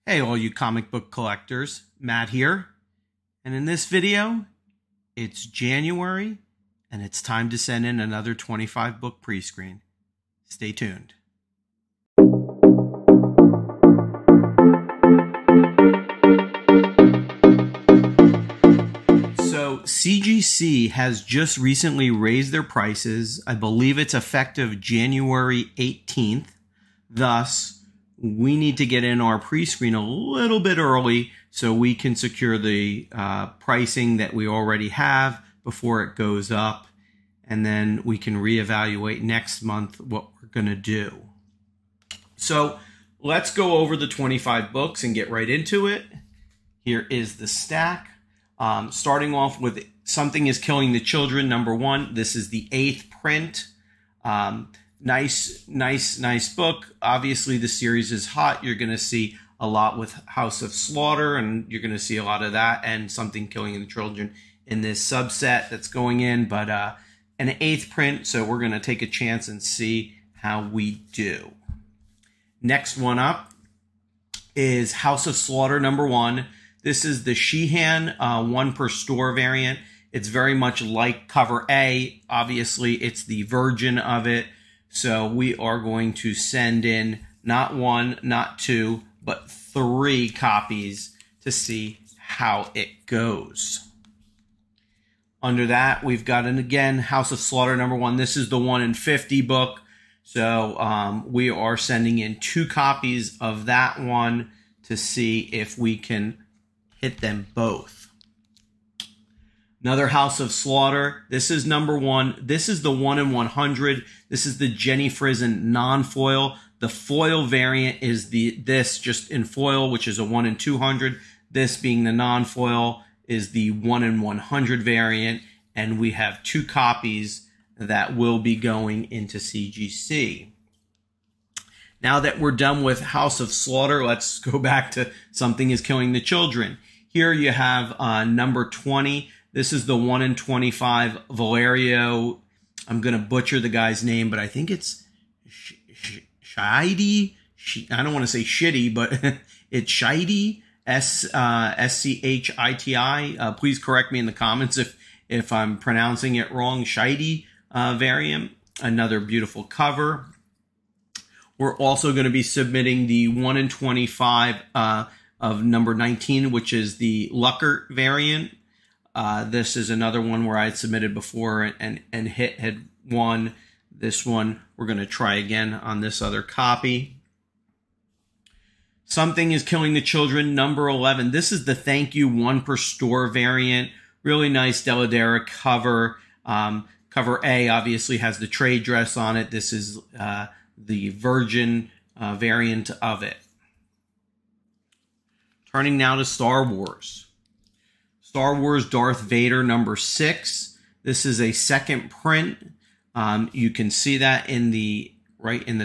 Hey all you comic book collectors, Matt here. And in this video, it's January and it's time to send in another 25 book pre-screen. Stay tuned. So CGC has just recently raised their prices. I believe it's effective January 18th. Thus, we need to get in our pre-screen a little bit early so we can secure the pricing that we already have before it goes up. And then we can reevaluate next month what we're going to do. So let's go over the 25 books and get right into it. Here is the stack. Starting off with Something is Killing the Children, #1. This is the 8th print. Nice book. Obviously, the series is hot. You're going to see a lot with House of Slaughter, and you're going to see a lot of that and Something Killing the Children in this subset that's going in. But an 8th print, so we're going to take a chance and see how we do. Next one up is House of Slaughter #1. This is the Sheehan 1 per store variant. It's very much like cover A. Obviously, it's the version of it. So we are going to send in not 1, not 2, but 3 copies to see how it goes. Under that, we've got, again, House of Slaughter #1. This is the 1 in 50 book. So we are sending in 2 copies of that one to see if we can hit them both. Another House of Slaughter. This is #1. This is the 1 in 100. This is the Jenny Frison non-foil. The foil variant is this just in foil, which is a 1 in 200. This being the non-foil is the 1 in 100 variant. And we have 2 copies that will be going into CGC. Now that we're done with House of Slaughter, let's go back to Something is Killing the Children. Here you have #20. This is the 1 in 25 Valerio. I'm going to butcher the guy's name, but I think it's Shidi. I don't want to say shitty, but it's Shidi, S-C-H-I-T-I. Please correct me in the comments if I'm pronouncing it wrong. Shidi variant. Another beautiful cover. We're also going to be submitting the 1 in 25 of #19, which is the Luckert variant. This is another one where I had submitted before and had won. This one, we're going to try again on this other copy. Something is Killing the Children, #11. This is the Thank You 1 per store variant. Really nice Deladera cover. Cover A obviously has the trade dress on it. This is the Virgin variant of it. Turning now to Star Wars. Star Wars Darth Vader #6. This is a 2nd print. You can see that in the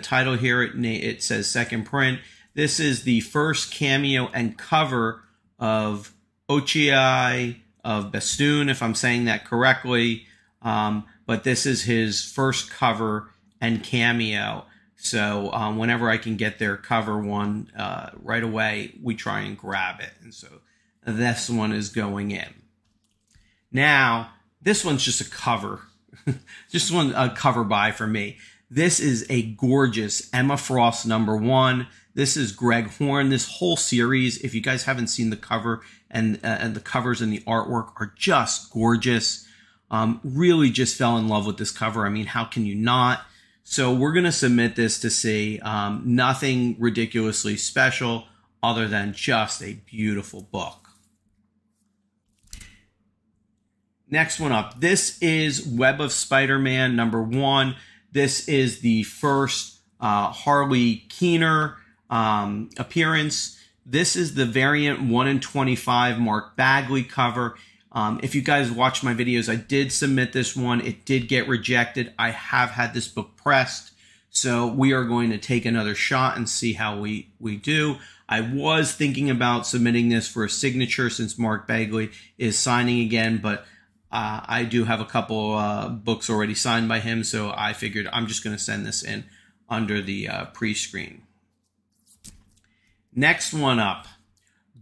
title here. It says 2nd print. This is the first cameo and cover of Ochi of Bestoon, if I'm saying that correctly. But this is his first cover and cameo. So whenever I can get their cover one right away, we try and grab it. And so this one is going in. Now, this one's just a cover. Just a cover buy for me. This is a gorgeous Emma Frost #1. This is Greg Horn. This whole series, if you guys haven't seen the cover and the covers and the artwork are just gorgeous. Really just fell in love with this cover. I mean, how can you not? So we're going to submit this to see nothing ridiculously special other than just a beautiful book. Next one up. This is Webb of SpiderMan #1. This is the first Harley Keener appearance. This is the variant 1 in 25 Mark Bagley cover. If you guys watch my videos, I did submit this one. It did get rejected. I have had this book pressed. So we are going to take another shot and see how we do. I was thinking about submitting this for a signature since Mark Bagley is signing again, but I do have a couple books already signed by him, so I figured I'm just going to send this in under the pre-screen. Next one up,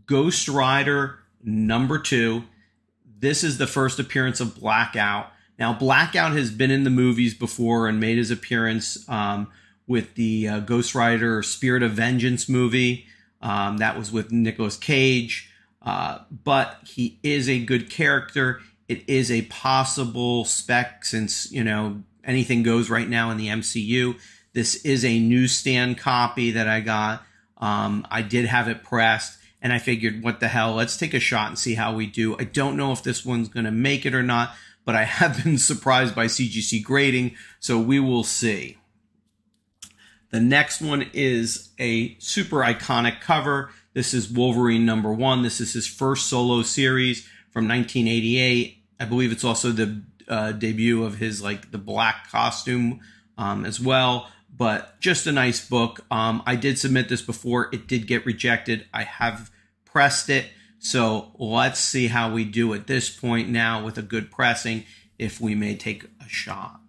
Ghost Rider #2. This is the first appearance of Blackout. Now, Blackout has been in the movies before and made his appearance with the Ghost Rider Spirit of Vengeance movie. That was with Nicolas Cage. But he is a good character. It is a possible spec since, you know, anything goes right now in the MCU. This is a newsstand copy that I got. I did have it pressed, and I figured, what the hell, let's take a shot and see how we do. I don't know if this one's going to make it or not, but I have been surprised by CGC grading, so we will see. The next one is a super iconic cover. This is Wolverine #1. This is his first solo series from 1988. I believe it's also the debut of his, like, the black costume as well. But just a nice book. I did submit this before. It did get rejected. I have pressed it. So let's see how we do at this point now with a good pressing, if we may take a shot.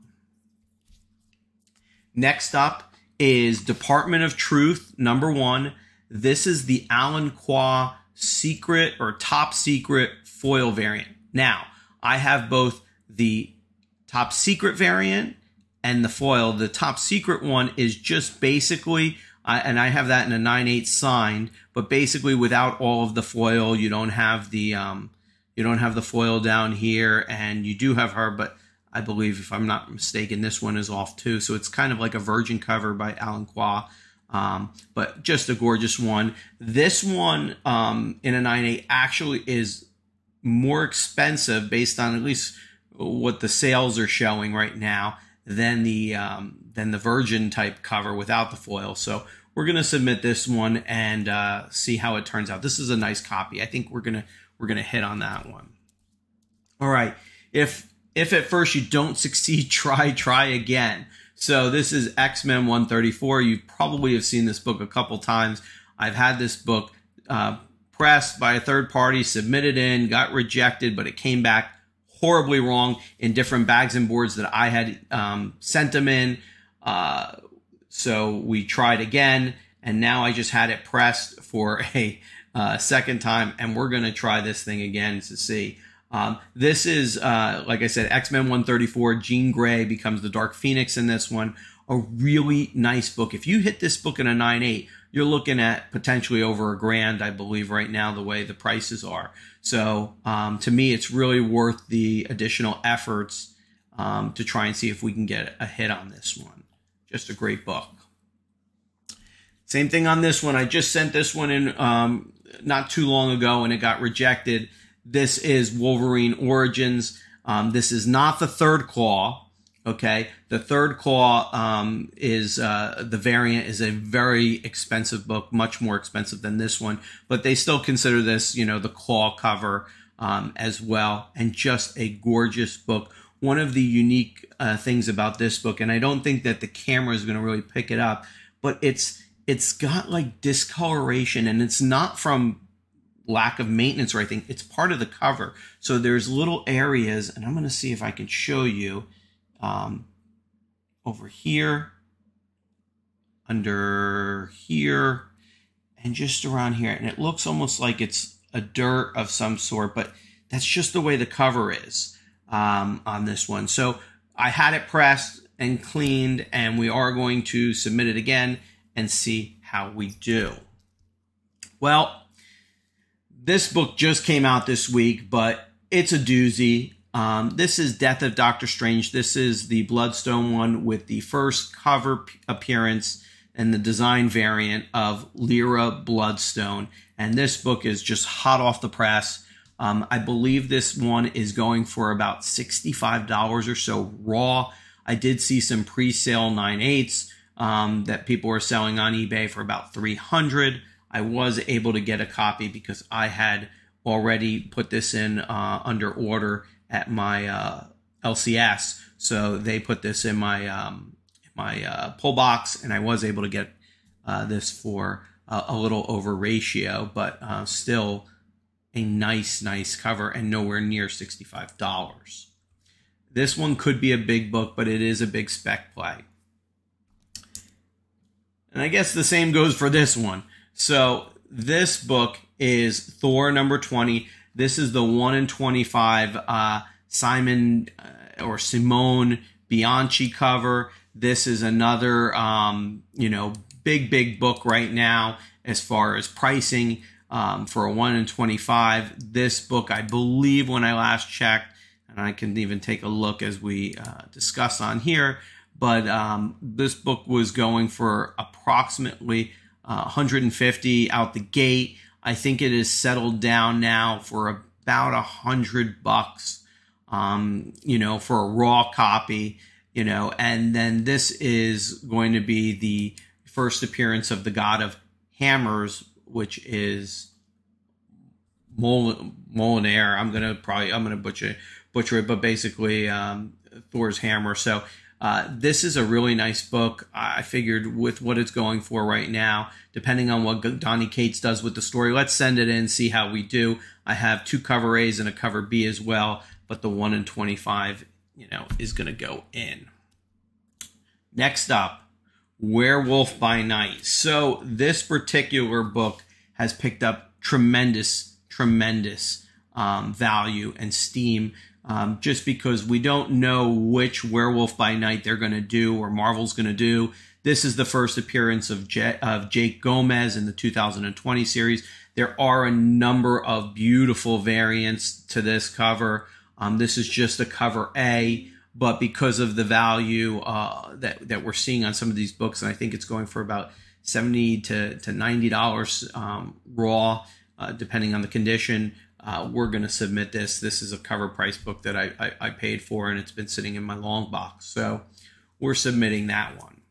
Next up is Department of Truth #1. This is the Alan Quah secret or top secret foil variant. Now, I have both the top secret variant and the foil. The top secret one is just basically, and I have that in a 9/8 signed, but basically without all of the foil. You don't have the foil down here, and you do have her, but I believe, if I'm not mistaken, this one is off too. So it's kind of like a virgin cover by Alan Quah, but just a gorgeous one. This one in a 9/8 actually is more expensive based on at least what the sales are showing right now than the virgin type cover without the foil. So we're gonna submit this one and see how it turns out. This is a nice copy. I think we're gonna hit on that one. All right. If at first you don't succeed, try again. So this is X-Men 134. You probably have seen this book a couple times. I've had this book pressed by a third party, submitted in, got rejected, but it came back horribly wrong in different bags and boards that I had sent them in. So we tried again, and now I just had it pressed for a second time, and we're going to try this thing again to see. This is, like I said, X-Men 134. Jean Grey becomes the Dark Phoenix in this one. A really nice book. If you hit this book in a 9/8, you're looking at potentially over $1,000, I believe, right now, the way the prices are. So to me, it's really worth the additional efforts to try and see if we can get a hit on this one. Just a great book. Same thing on this one. I just sent this one in not too long ago, and it got rejected. This is Wolverine Origins. This is not the Third Claw. Okay, the Third Claw is the variant is a very expensive book, much more expensive than this one, but they still consider this, you know, the Claw cover as well, and just a gorgeous book. One of the unique things about this book, and I don't think that the camera is going to really pick it up, but it's got like discoloration, and it's not from lack of maintenance or anything. It's part of the cover. So there's little areas, and I'm going to see if I can show you. Over here, under here, and just around here. And it looks almost like it's a dirt of some sort, but that's just the way the cover is on this one. So I had it pressed and cleaned, and we are going to submit it again and see how we do. Well, this book just came out this week, but it's a doozy. This is Death of Doctor Strange. This is the Bloodstone one with the first cover appearance and the design variant of Lyra Bloodstone. And this book is just hot off the press. I believe this one is going for about $65 or so raw. I did see some pre-sale 9/8s that people were selling on eBay for about $300. I was able to get a copy because I had already put this in under order at my LCS, so they put this in my pull box, and I was able to get this for a little over ratio, but still a nice cover and nowhere near $65. This one could be a big book, but it is a big spec play. And I guess the same goes for this one. So this book is Thor number 20. This is the 1 in 25 Simon or Simone Bianchi cover. This is another, big book right now as far as pricing for a 1 in 25. This book, I believe when I last checked, and I can even take a look as we discuss on here, but this book was going for approximately 150 out the gate. I think it is settled down now for about $100, for a raw copy, and then this is going to be the first appearance of the God of Hammers, which is Mjolnir. I'm gonna butcher it, but basically Thors Hammer. So this is a really nice book. I figured with what it's going for right now, depending on what Donny Cates does with the story, let's send it in, see how we do. I have 2 cover A's and a cover B as well, but the 1 in 25, is going to go in. Next up, Werewolf by Night. So this particular book has picked up tremendous value and steam. Just because we don't know which Werewolf by Night they're going to do or Marvel's going to do. This is the first appearance of Jake Gomez in the 2020 series. There are a number of beautiful variants to this cover. This is just a cover A, but because of the value that we're seeing on some of these books, and I think it's going for about $70 to $90 raw, depending on the condition. We're going to submit this. This is a cover price book that I paid for, and it's been sitting in my long box. So we're submitting that one.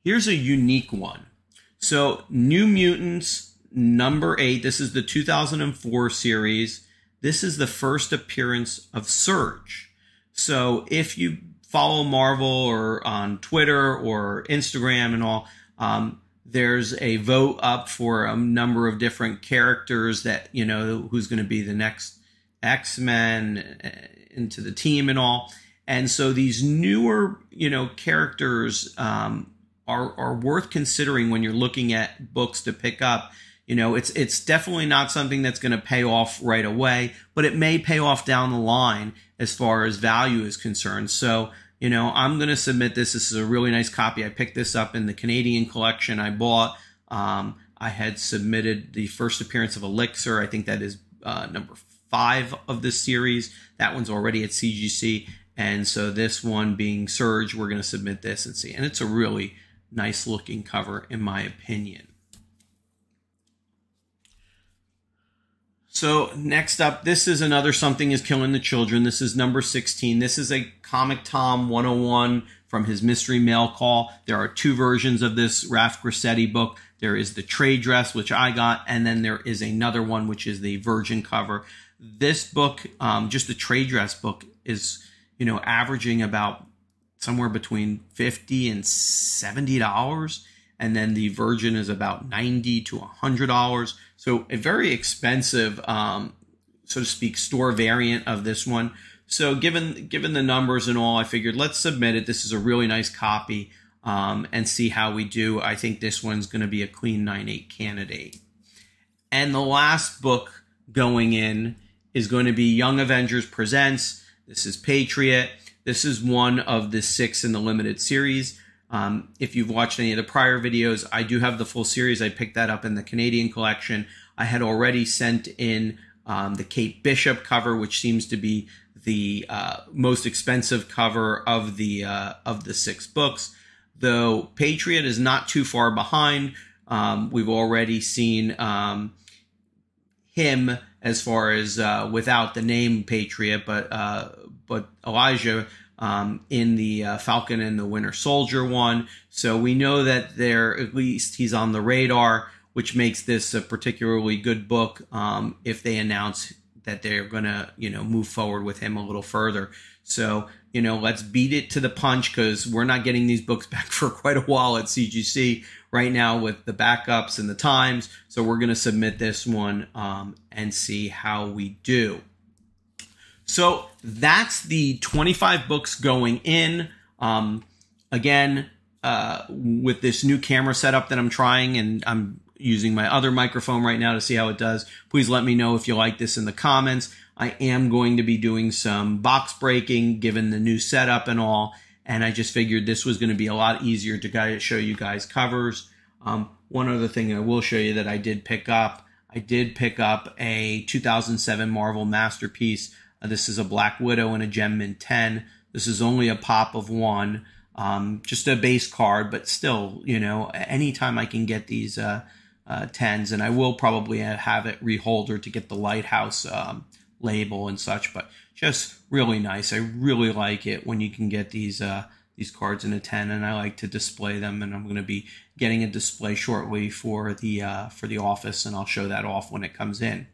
Here's a unique one. So New Mutants number 8. This is the 2004 series. This is the first appearance of Surge. So if you follow Marvel or on Twitter or Instagram and all, there's a vote up for a number of different characters that, who's going to be the next XMen into the team and all. And so these newer, characters are worth considering when you're looking at books to pick up. It's definitely not something that's going to pay off right away, but it may pay off down the line as far as value is concerned. So, I'm going to submit this. This is a really nice copy. I picked this up in the Canadian collection I bought. I had submitted the first appearance of Elixir. I think that is number 5 of this series. That one's already at CGC. And so this one being Surge, we're going to submit this and see. And it's a really nice looking cover in my opinion. So next up, this is another Something is Killing the Children. This is number 16. This is a Comic Tom 101 from his Mystery Mail Call. There are 2 versions of this Ralph Grassetti book. There is the trade dress, which I got, and then there is another one, which is the Virgin cover. This book, just the trade dress book, is, averaging about somewhere between $50 and $70. And then the Virgin is about $90 to $100. So a very expensive, so to speak, store variant of this one. So given the numbers and all, I figured let's submit it. This is a really nice copy and see how we do. I think this one's going to be a clean 9.8 candidate. And the last book going in is going to be Young Avengers Presents. This is Patriot. This is one of the 6 in the limited series. If you've watched any of the prior videos, I do have the full series. I picked that up in the Canadian collection. I had already sent in the Kate Bishop cover, which seems to be the most expensive cover of the 6 books. Though Patriot is not too far behind. We've already seen him as far as without the name Patriot, but Elijah in the Falcon and the Winter Soldier one. So we know that at least he's on the radar, which makes this a particularly good book if they announce that they're going to, move forward with him a little further. So, let's beat it to the punch because we're not getting these books back for quite a while at CGC right now with the backups and the times. So we're going to submit this one and see how we do. So that's the 25 books going in. Again, with this new camera setup that I'm trying, and I'm using my other microphone right now to see how it does. Please let me know if you like this in the comments. I am going to be doing some box breaking given the new setup and all, and I just figured this was going to be a lot easier to show you guys covers. One other thing I will show you that I did pick up a 2007 Marvel Masterpiece. This is a Black Widow and a Gem Mint 10. This is only a pop of 1, just a base card, but still, you know, anytime I can get these 10s, and I will probably have it reholder to get the Lighthouse label and such, but just really nice. I really like it when you can get these cards in a 10, and I like to display them, and I'm going to be getting a display shortly for the office, and I'll show that off when it comes in.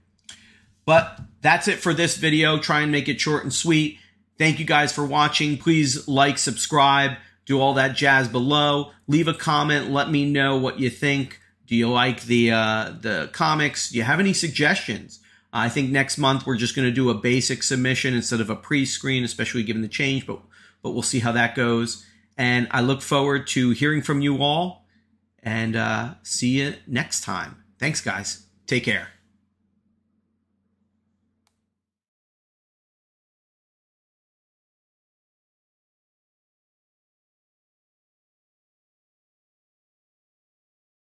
But that's it for this video. Try and make it short and sweet. Thank you guys for watching. Please like, subscribe, do all that jazz below. Leave a comment. Let me know what you think. Do you like the comics? Do you have any suggestions? I think next month we're just going to do a basic submission instead of a pre-screen, especially given the change, but we'll see how that goes. And I look forward to hearing from you all, and see you next time. Thanks, guys. Take care.